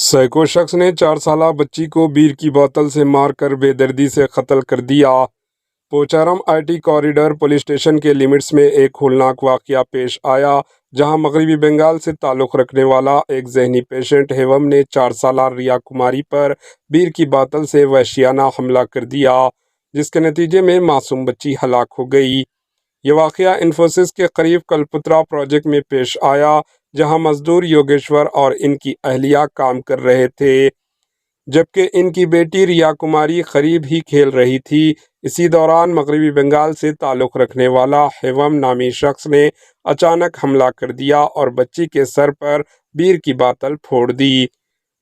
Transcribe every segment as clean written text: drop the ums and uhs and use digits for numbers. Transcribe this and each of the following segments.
Psycho شخص نے 4 سالہ بچی کو بیر کی بوتل سے مار کر بے دردی سے قتل کر دیا۔ Pocharam I T corridor police station کے لمٹس میں ایک ہولناک واقعہ پیش آیا، جہاں مغربی بنگال سے تعلق رکھنے والا ایک ذہنی پیشنٹ ہیوم نے 4 سالہ ریا کماری پر بیر کی بوتل سے وحشیانہ حملہ کر دیا، جس کے نتیجے میں معصوم بچی ہلاک ہو گئی۔ یہ واقعہ انفوسس کے قریب کلپترا پروجیکٹ میں پیش آیا، جہاں مزدور یوگیشور اور ان کی اہلیہ کام کر رہے تھے، جبکہ ان کی بیٹی ریا کماری قریب ہی کھیل رہی تھی۔ اسی دوران مغربی بنگال سے تعلق رکھنے والا ہیوم نامی شخص نے اچانک حملہ کر دیا اور بچی کے سر پر بیر کی بوتل پھوڑ دی۔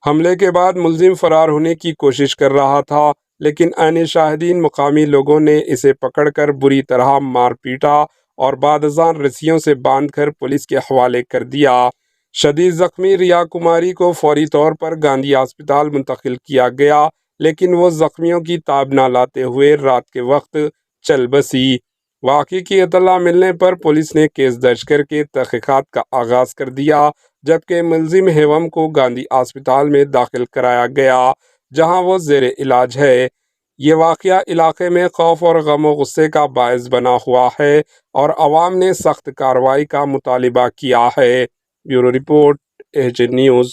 حملے کے بعد ملزم فرار ہونے کی کوشش کر رہا تھا، لیکن عین شاہدین مقامی لوگوں نے اسے پکڑ کر بری طرح مار پیٹا اور بعد ازاں رسیوں سے باندھ کر پولیس کے حوالے کر دیا۔ شدید زخمی ریا کماری کو فوری طور پر گاندھی ہسپتال منتقل کیا گیا، لیکن وہ زخمیوں کی تاب نہ لاتے ہوئے رات کے وقت چل بسی۔ واقعے کی اطلاع ملنے پر پولیس نے کیس درج کر کے تحقیقات کا آغاز کر دیا، جبکہ ملزم ہیوم کو گاندھی ہسپتال میں داخل کرایا گیا، جہاں وہ زیر علاج ہے۔ یہ واقعہ علاقے میں خوف اور غم و غصے کا باعث بنا ہوا ہے اور عوام نے سخت کارروائی کا مطالبہ کیا ہے۔ Bureau report, AJ news.